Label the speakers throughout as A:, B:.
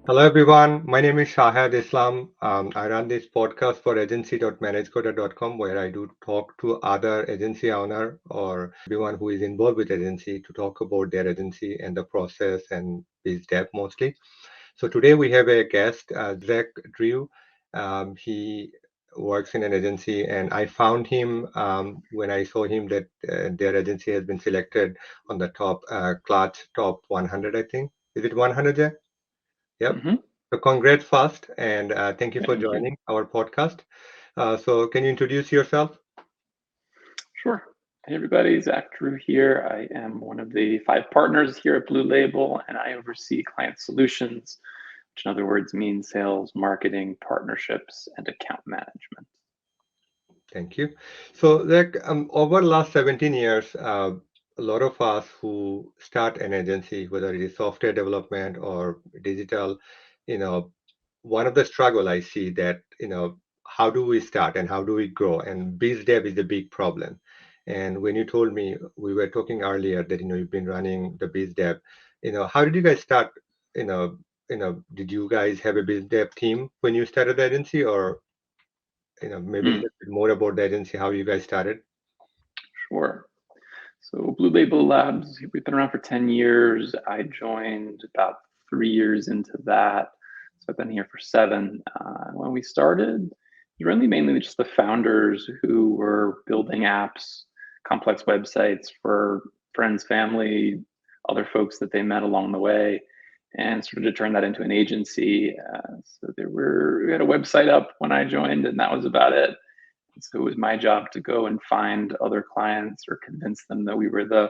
A: Hello everyone, my name is Shahad Islam. I run this podcast for agency.managecoder.com where I do talk to other agency owner or everyone who is involved with agency to talk about their agency and the process and biz dev mostly. So today we have a guest, Zack Drew. He works in an agency and I found him when I saw him that their agency has been selected on the top Clutch top 100, I think. Is it 100, Jack? Yep.
B: hmm
A: So congrats first, and thank you for
B: Thank you.
A: joining our podcast. So can you introduce yourself?
B: Sure. Hey, everybody. Zach Drew here. I am one of the five partners here at Blue Label, and I oversee client solutions, which in other words means sales, marketing, partnerships, and account management.
A: Thank you. So, like, over the last 17 years, a lot of us who start an agency, whether it is software development or digital, you know, one of the struggle I see that, how do we start and how do we grow? And biz dev is a big problem. And when you told me, we were talking earlier that, you've been running the biz dev, how did you guys start? Did you guys have a biz dev team when you started the agency, or maybe a
B: Hmm,
A: little bit more about the agency, how you guys started.
B: sure. So, Blue Label Labs, we've been around for 10 years. I joined about 3 years into that. So, I've been here for seven. When we started, it was really mainly just the founders who were building apps, complex websites for friends, family, other folks that they met along the way, and started to turn that into an agency. We had a website up when I joined, and that was about it. So it was my job to go and find other clients or convince them that we were the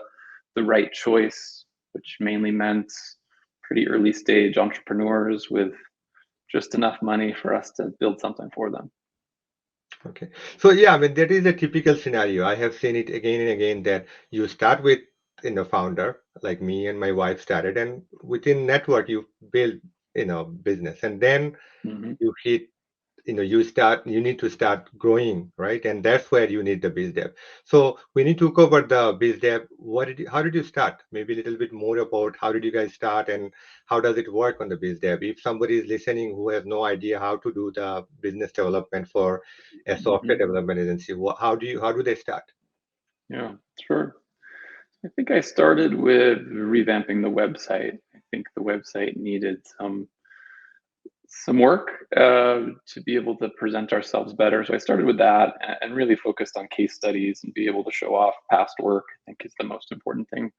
B: right choice, which mainly meant pretty early stage entrepreneurs with just enough money for us to build something for them.
A: Okay. So yeah, I mean that is a typical scenario. I have seen it again and again that you start with founder, like me and my wife started, and within network you build business, and then
B: hmm
A: you hit you need to start growing, right? And that's where you need the biz dev. So when you took over the biz dev, how did you start? Maybe a little bit more about how did you guys start and how does it work on the biz dev? If somebody is listening who has no idea how to do the business development for a software
B: hmm
A: development agency, how do they start?
B: Yeah, sure. I think I started with revamping the website. I think the website needed some work to be able to present ourselves better. So I started with that and really focused on case studies and be able to show off past work. I think is the most important thing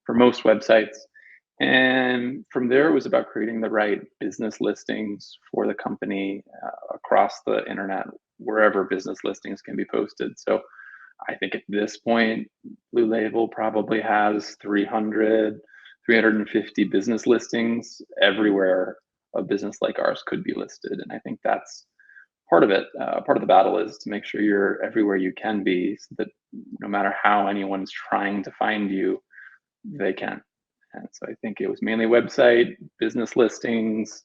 B: for most websites. And from there, it was about creating the right business listings for the company across the internet, wherever business listings can be posted. So I think at this point, Blue Label probably has 350 business listings everywhere a business like ours could be listed. And I think that's part of it. Part of the battle is to make sure you're everywhere you can be so that no matter how anyone's trying to find you, they can. And so I think it was mainly website, business listings,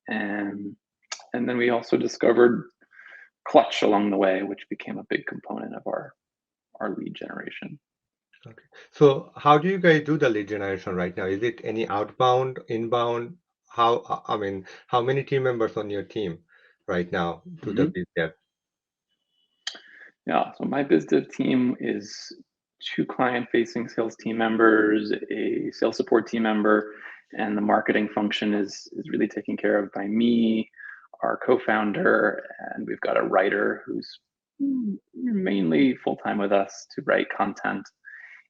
B: and and then we also discovered Clutch along the way, which became a big component of our lead generation.
A: Okay. So how do you guys do the lead generation right now? Is it any outbound, inbound? I mean, how many team members on your team right now to the
B: hmm
A: biz dev?
B: Yeah, so my biz dev team is two client-facing sales team members, a sales support team member, and the marketing function is really taken care of by me, our co-founder, and we've got a writer who's mainly full-time with us to write content.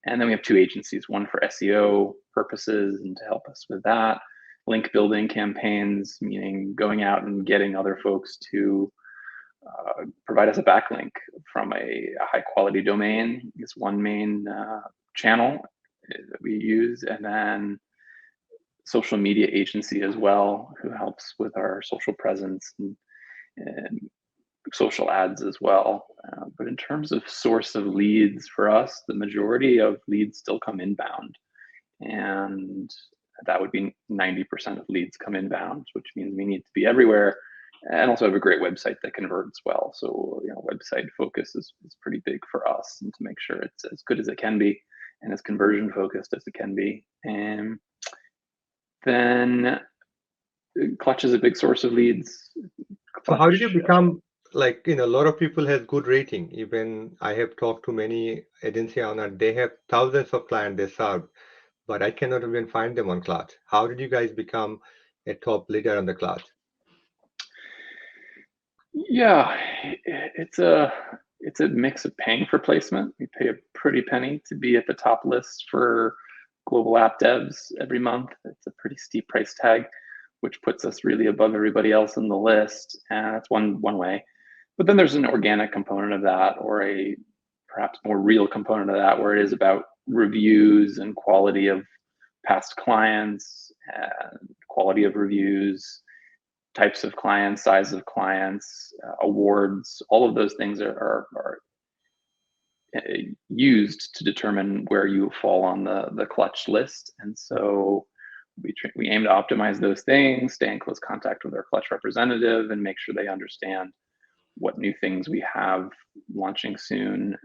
B: And then we have two agencies, one for SEO purposes and to help us with that, link building campaigns, meaning going out and getting other folks to provide us a backlink from a high quality domain is one main channel that we use. And then social media agency as well, who helps with our social presence and social ads as well. But in terms of source of leads for us, the majority of leads still come inbound. And that would be 90% of leads come inbound, which means we need to be everywhere and also have a great website that converts well. So, website focus is pretty big for us and to make sure it's as good as it can be and as conversion focused as it can be. And then Clutch is a big source of leads.
A: So how did you
B: Clutch.
A: become like, a lot of people has good rating. Even I have talked to many agency owners, they have thousands of clients they serve, but I cannot even find them on Clutch. How did you guys become a top leader on the Clutch?
B: Yeah, it's a mix of paying for placement. We pay a pretty penny to be at the top list for global app devs every month. It's a pretty steep price tag, which puts us really above everybody else in the list. And that's one way. But then there's an organic component of that, or a perhaps more real component of that, where it is about reviews and quality of past clients and quality of reviews, types of clients, size of clients, awards. All of those things are used to determine where you fall on the clutch list. And so we aim to optimize those things, stay in close contact with our clutch representative, and make sure they understand what new things we have launching soon.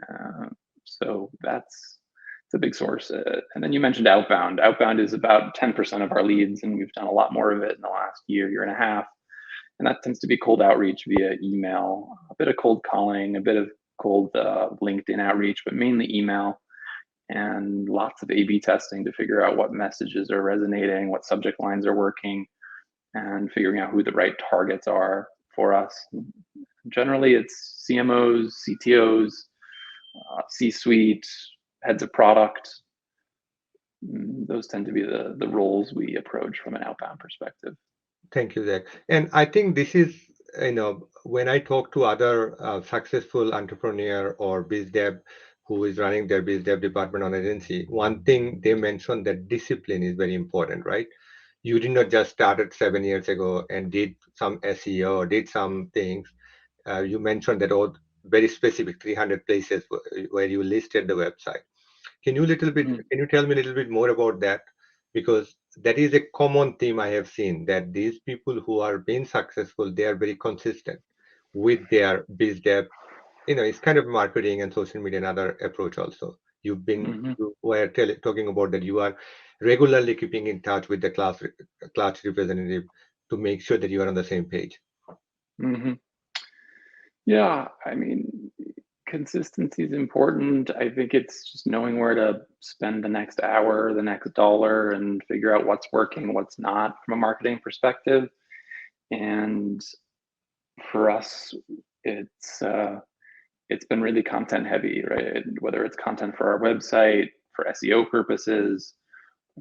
B: So that's it's a big source. And then you mentioned Outbound. Outbound is about 10% of our leads, and we've done a lot more of it in the last year and a half. And that tends to be cold outreach via email, a bit of cold calling, a bit of cold LinkedIn outreach, but mainly email, and lots of A/B testing to figure out what messages are resonating, what subject lines are working, and figuring out who the right targets are for us. Generally, it's CMOs, CTOs, C-suite, heads of product. Those tend to be the roles we approach from an outbound perspective.
A: Thank you, Zach. And I think this is, when I talk to other successful entrepreneur or biz dev who is running their biz dev department on agency, one thing they mentioned that discipline is very important, right? You did not just started 7 years ago and did some SEO or did some things. You mentioned that all very specific 300 places where you listed the website.
B: Mm.
A: Can you tell me a little bit more about that? Because that is a common theme I have seen, that these people who are being successful, they are very consistent with their biz dev. It's kind of marketing and social media and other approach also.
B: Mm-hmm.
A: You were talking about that you are regularly keeping in touch with the class representative to make sure that you are on the same page.
B: Mm-hmm. Yeah, I mean, consistency is important. I think it's just knowing where to spend the next hour, the next dollar, and figure out what's working, what's not from a marketing perspective. And for us, it's uh, it's been really content heavy, right? Whether it's content for our website for SEO purposes,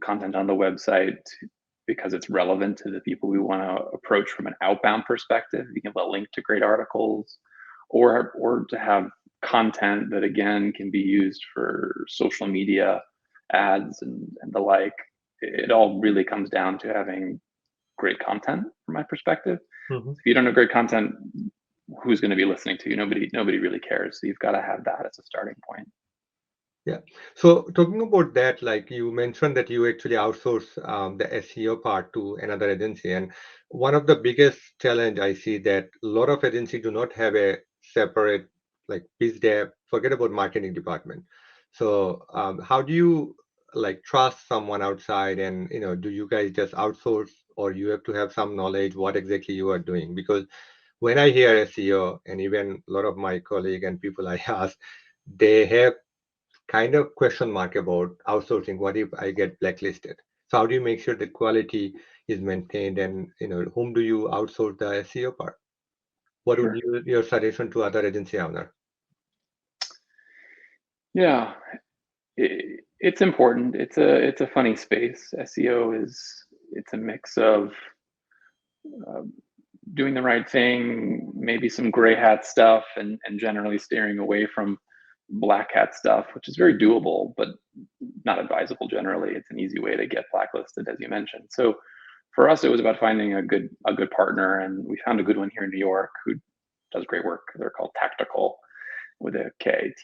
B: content on the website because it's relevant to the people we want to approach from an outbound perspective. You can link to great articles, or to have content that again can be used for social media ads and the like. It all really comes down to having great content from my perspective.
A: Mhm.
B: If you don't have great content, who's going to be listening to you? Nobody really cares. So you've got to have that as a starting point.
A: Yeah. So talking about that, like you mentioned that you actually outsource the SEO part to another agency, and one of the biggest challenge I see that a lot of agencies do not have a separate like biz dev. Forget about marketing department. So how do you like trust someone outside, and do you guys just outsource, or you have to have some knowledge what exactly you are doing? Because when I hear SEO, and even a lot of my colleague and people I ask, they have kind of question mark about outsourcing. What if I get blacklisted? So how do you make sure the quality is maintained, and whom do you outsource the SEO part? What would
B: Sure.
A: you your suggestion to other agency owner?
B: Yeah, it's important. It's a funny space. SEO it's a mix of uh, doing the right thing, maybe some gray hat stuff, and generally steering away from black hat stuff, which is very doable, but not advisable generally. It's an easy way to get blacklisted, as you mentioned. So for us, it was about finding a good partner, and we found a good one here in New York who does great work. They're called Tactical with a K,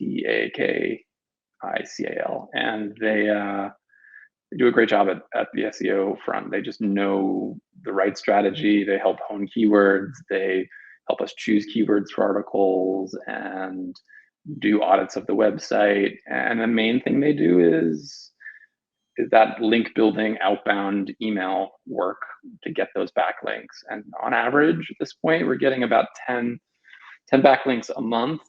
B: Takical, and they do a great job at the SEO front. They just know the right strategy. They help hone keywords. They help us choose keywords for articles and do audits of the website. And the main thing they do is is that link building outbound email work to get those backlinks. And on average, at this point, we're getting about 10 backlinks a month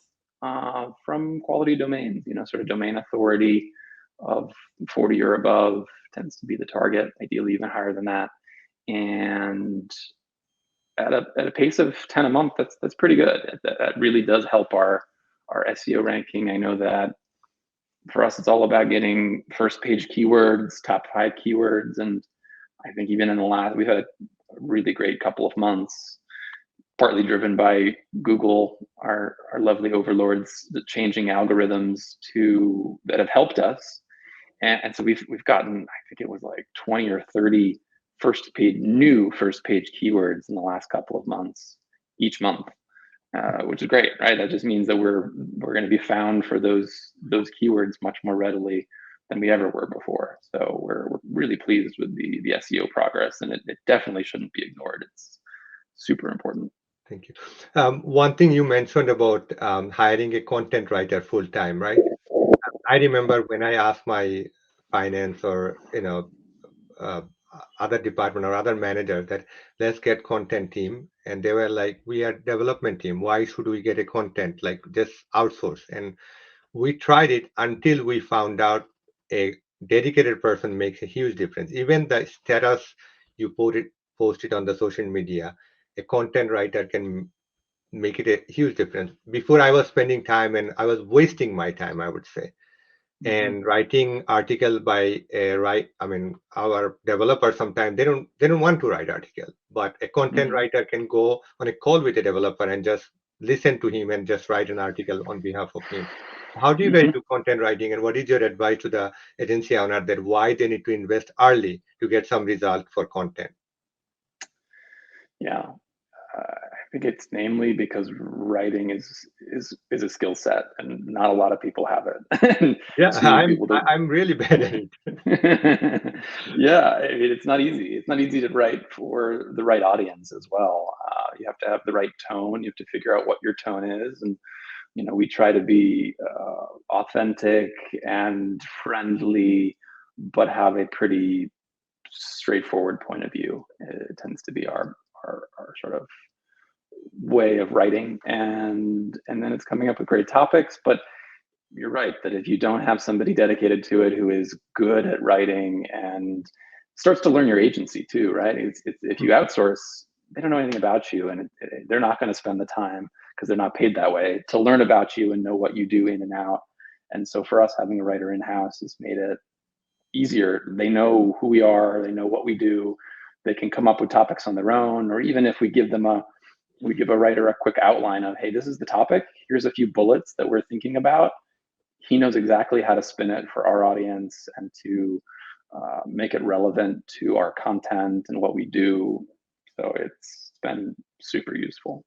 B: from quality domains, sort of domain authority of 40 or above tends to be the target, ideally even higher than that. And at a pace of 10 a month, that's pretty good. That really does help our SEO ranking. I know that for us, it's all about getting first page keywords, top 5 keywords. And I think even in the last, we've had a really great couple of months, partly driven by Google, our lovely overlords, the changing algorithms that have helped us. And so we've gotten, I think it was like 20 or 30 new first page keywords in the last couple of months, each month, which is great, right? That just means that we're going to be found for those keywords much more readily than we ever were before. So we're really pleased with the SEO progress, and it definitely shouldn't be ignored. It's super important.
A: Thank you. One thing you mentioned about hiring a content writer full time, right? I remember when I asked my finance or uh, other department or other manager that let's get content team, and they were like, we are development team. Why should we get a content? Like just outsource. And we tried it until we found out a dedicated person makes a huge difference. Even the status you post it on the social media, a content writer can make it a huge difference. Before I was spending time and I was wasting my time, I would say,
B: Mm-hmm.
A: and writing article by a I mean, our developers sometimes they don't want to write article, but a content
B: Mm-hmm.
A: writer can go on a call with a developer and just listen to him and just write an article on behalf of him. How do you guys
B: Mm-hmm.
A: do content writing, and what is your advice to the agency owner that why they need to invest early to get some result for content?
B: Yeah. I think it's namely because writing is a skill set, and not a lot of people have it. And
A: Yeah,
B: to be able to,
A: I'm really bad at it.
B: yeah, I mean, it's not easy. It's not easy to write for the right audience as well. You have to have the right tone. You have to figure out what your tone is, and we try to be authentic and friendly, but have a pretty straightforward point of view. It tends to be our sort of way of writing, and then it's coming up with great topics. But you're right that if you don't have somebody dedicated to it who is good at writing and starts to learn your agency too, right? It's if you outsource, they don't know anything about you, and they're not going to spend the time, because they're not paid that way, to learn about you and know what you do in and out. And so for us, having a writer in house has made it easier. They know who we are, they know what we do, they can come up with topics on their own, or even if we give a writer a quick outline of, hey, this is the topic, here's a few bullets that we're thinking about, he knows exactly how to spin it for our audience and to make it relevant to our content and what we do. So it's been super useful.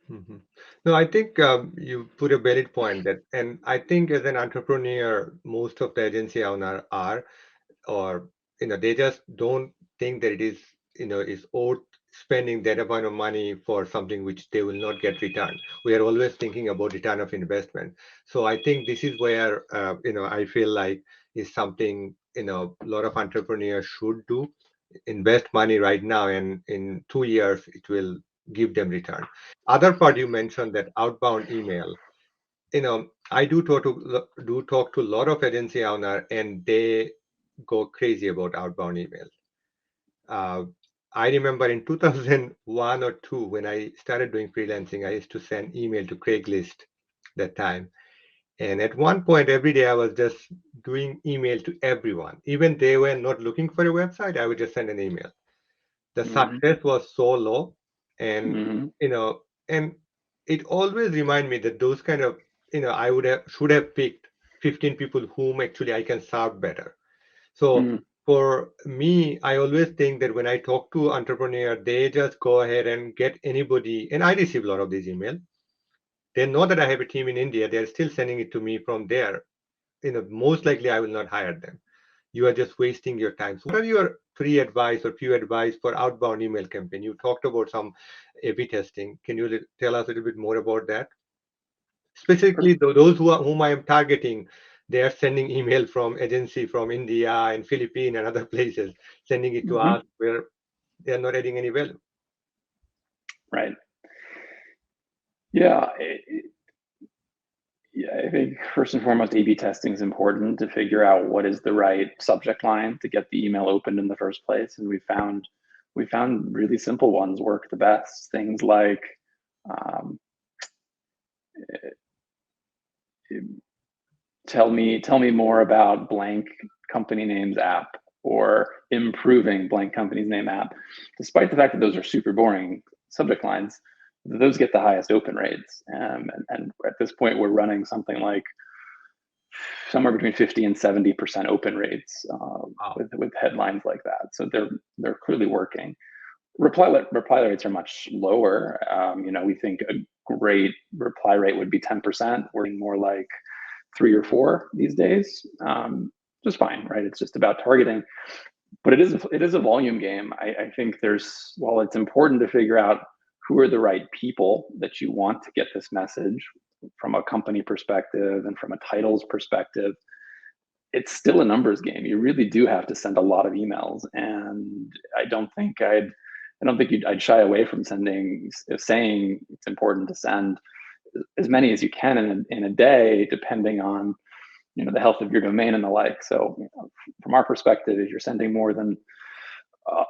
A: Hmm. No, I think you put a valid point that, and I think as an entrepreneur, most of the agency owner are, or they just don't think that it is, is worth spending that amount of money for something which they will not get returned. We are always thinking about return of investment. So I think this is where, I feel like is something, a lot of entrepreneurs should do, invest money right now, and in 2 years it will give them return. Other part you mentioned that outbound email. I do talk to a lot of agency owner, and they go crazy about outbound emails. Uh, I remember in 2001 or two when I started doing freelancing, I used to send email to Craigslist that time. And at one point every day I was just doing email to everyone. Even they were not looking for a website, I would just send an email. The
B: Mm-hmm.
A: success was so low, and
B: Mm-hmm.
A: and it always remind me that those kind of, I should have picked 15 people whom actually I can serve better. So
B: Mm-hmm.
A: for me, I always think that when I talk to entrepreneur, they just go ahead and get anybody, and I receive a lot of these emails. They know that I have a team in India, they're still sending it to me from there. Most likely I will not hire them. You are just wasting your time. So what are your three advice or few advice for outbound email campaign? You talked about some A/B testing. Can you tell us a little bit more about that? Specifically, those whom I am targeting, they are sending email from agency from India and Philippines and other places, sending it to us
B: Hmm.
A: where they are not adding any value.
B: Right. Yeah. Yeah, I think first and foremost, A/B testing is important to figure out what is the right subject line to get the email opened in the first place. And we found really simple ones work the best. Things like um, tell me more about blank company names app, or improving blank company's name app. Despite the fact that those are super boring subject lines, those get the highest open rates. And at this point, we're running something like somewhere between 50 and 70% open rates
A: Wow.
B: with headlines like that. So they're clearly working. Reply rates are much lower. We think a great reply rate would be 10%. We're more like 3 or 4 these days. Just fine, right? It's just about targeting, but it is a volume game. I think while it's important to figure out who are the right people that you want to get this message from a company perspective and from a titles perspective, it's still a numbers game. You really do have to send a lot of emails, and I'd shy away from saying it's important to send as many as you can in a day, depending on the health of your domain and the like. So, from our perspective, if you're sending more than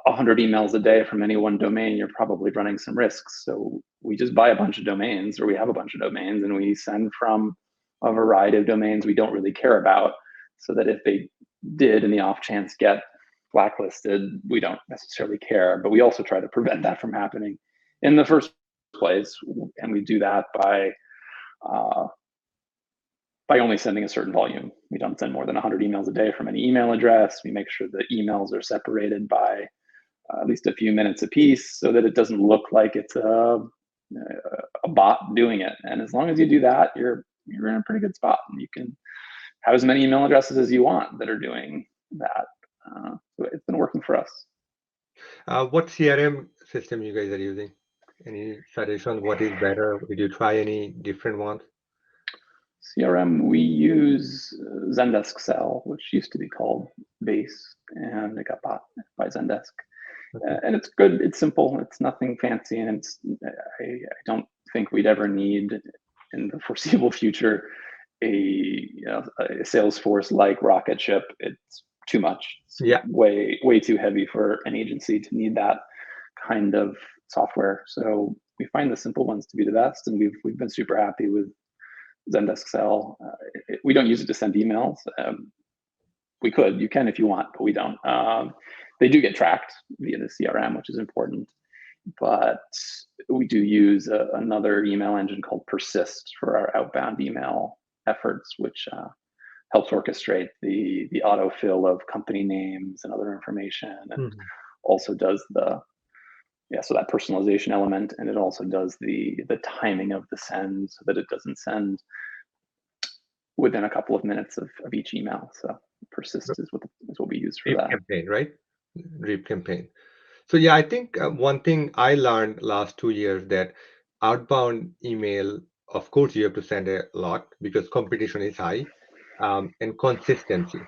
B: 100 emails a day from any one domain, you're probably running some risks. So we just buy a bunch of domains, or we have a bunch of domains, and we send from a variety of domains we don't really care about, so that if they did, in the off chance, get blacklisted, we don't necessarily care. But we also try to prevent that from happening in the first place, and we do that uh, by only sending a certain volume. We don't send more than 100 emails a day from any email address. We make sure the emails are separated by at least a few minutes apiece, so that it doesn't look like it's a bot doing it. And as long as you do that, you're in a pretty good spot. And you can have as many email addresses as you want that are doing that. So it's been working for us.
A: What CRM system you guys are using? Any suggestion? What is better? Did you try any different ones?
B: CRM, we use Zendesk Sell, which used to be called Base, and it got bought by Zendesk.
A: Okay.
B: And it's good. It's simple. It's nothing fancy, and I don't think we'd ever need in the foreseeable future a Salesforce like rocket ship. It's too much. It's
A: Yeah.
B: way too heavy for an agency to need that kind of software. So we find the simple ones to be the best, and we've been super happy with Zendesk Sell. We don't use it to send emails. You can if you want, but we don't. They do get tracked via the CRM, which is important. But we do use another email engine called Persist for our outbound email efforts, which helps orchestrate the autofill of company names and other information, and
A: Mhm.
B: also does so that personalization element, and it also does the timing of the send, so that it doesn't send within a couple of minutes of each email. So Persist is what we use for
A: Drip
B: that.
A: campaign, right? Drip campaign. So yeah, I think one thing I learned last 2 years that outbound email, of course, you have to send a lot because competition is high, and consistency.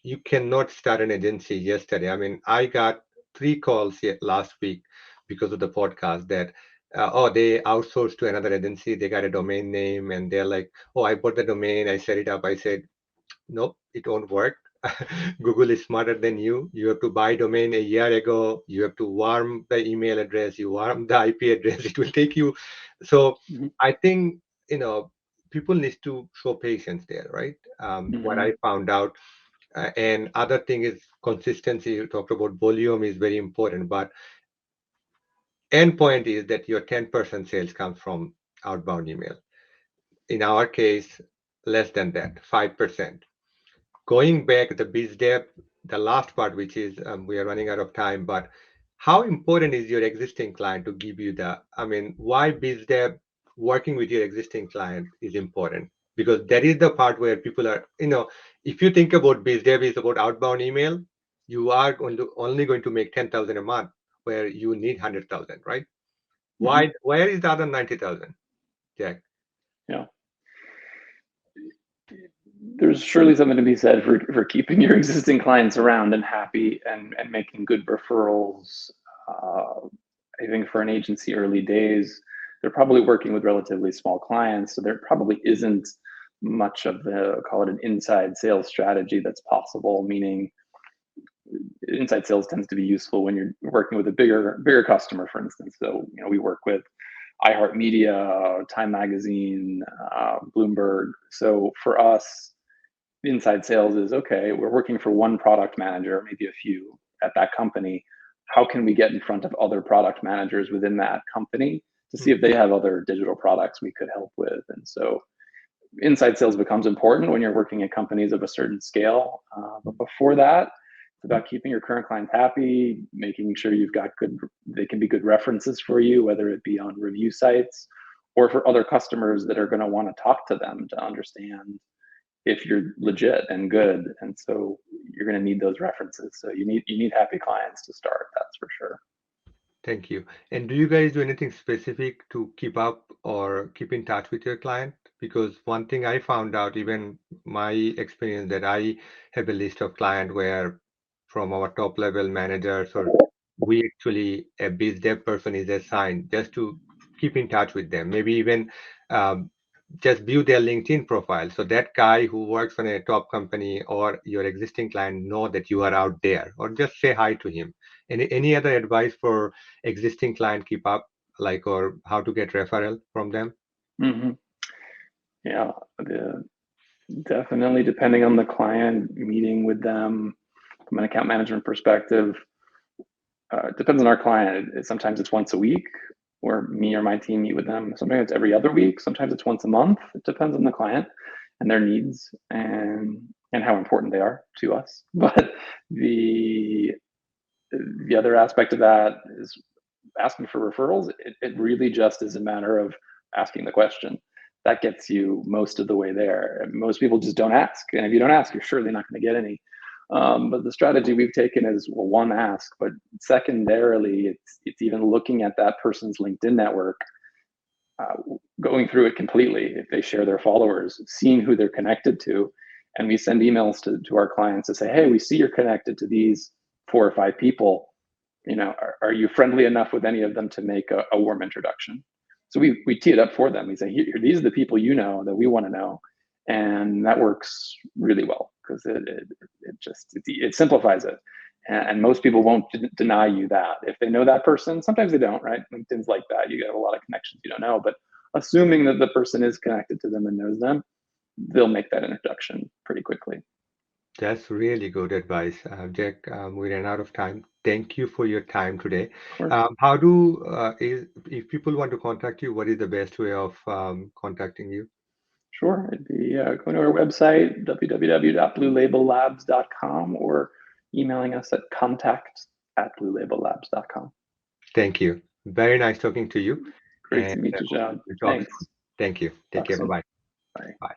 A: You cannot start an agency yesterday. I mean, I got 3 calls last week because of the podcast that, oh, they outsourced to another agency. They got a domain name and they're like, oh, I bought the domain. I set it up. I said, nope, it won't work. Google is smarter than you. You have to buy domain a year ago. You have to warm the email address. You warm the IP address. It will take you. So
B: Mm-hmm.
A: I think people need to show patience there, right? What
B: Mm-hmm.
A: I found out, and other thing is consistency. You talked about volume is very important, but end point is that your 10% sales comes from outbound email. In our case, less than that, 5%. Going back the biz dev, the last part, which is we are running out of time, but how important is your existing client to give you I mean, why biz dev working with your existing client is important? Because that is the part where people are, if you think about biz dev is about outbound email, you are only going to make 10,000 a month where you need 100,000, right?
B: Mm-hmm.
A: Where is the other 90,000, Jack?
B: Yeah. there's surely something to be said for keeping your existing clients around and happy and making good referrals. Uh, I think for an agency early days, they're probably working with relatively small clients, so there probably isn't much of the, call it an inside sales strategy that's possible, meaning inside sales tends to be useful when you're working with a bigger customer, for instance. So, we work with iHeartMedia, Time Magazine, Bloomberg. So for us, inside sales is okay. We're working for one product manager, maybe a few at that company. How can we get in front of other product managers within that company to see if they have other digital products we could help with? And so inside sales becomes important when you're working at companies of a certain scale. But before that, it's about keeping your current clients happy, making sure you've got they can be good references for you, whether it be on review sites or for other customers that are going to want to talk to them to understand if you're legit and good. And so you're going to need those references. So you need happy clients to start. That's for sure.
A: Thank you. And do you guys do anything specific to keep up or keep in touch with your client? Because one thing I found out, even my experience, that I have a list of clients where from our top level managers or we actually, a biz dev person is assigned just to keep in touch with them. Maybe even um, just view their LinkedIn profile. So that guy who works on a top company or your existing client know that you are out there, or just say hi to him. Any other advice for existing client keep up, like, or how to get referral from them?
B: Mm-hmm. Yeah, definitely depending on the client, meeting with them from an account management perspective. It depends on our client. Sometimes it's once a week where me or my team meet with them. Sometimes it's every other week. Sometimes it's once a month. It depends on the client and their needs and how important they are to us. But the the other aspect of that is asking for referrals. It really just is a matter of asking the question. That gets you most of the way there. Most people just don't ask, and if you don't ask, you're surely not going to get any. But the strategy we've taken is, well, one, ask, but secondarily, it's even looking at that person's LinkedIn network, uh, going through it completely. If they share their followers, seeing who they're connected to, and we send emails to our clients to say, hey, we see you're connected to these 4 or 5 people. Are you friendly enough with any of them to make a warm introduction? So we tee it up for them. We say, here, these are the people that we want to know, and that works really well because it simplifies it, and most people won't deny you that if they know that person. Sometimes they don't, right? LinkedIn's like that. You get a lot of connections you don't know, but assuming that the person is connected to them and knows them, they'll make that introduction pretty quickly.
A: That's really good advice, Jack. We ran out of time. Thank you for your time today.
B: Of course.
A: How do if people want to contact you, what is the best way of contacting you?
B: Sure. It'd be going to our website, www.bluelabellabs.com, or emailing us at contact@bluelabellabs.com.
A: Thank you. Very nice talking to you,
B: Great
A: and
B: to meet you, John.
A: we'll talk
B: Thanks.
A: soon. Thank you. Take
B: Talk
A: care.
B: soon.
A: Bye-bye.
B: Bye.
A: Bye.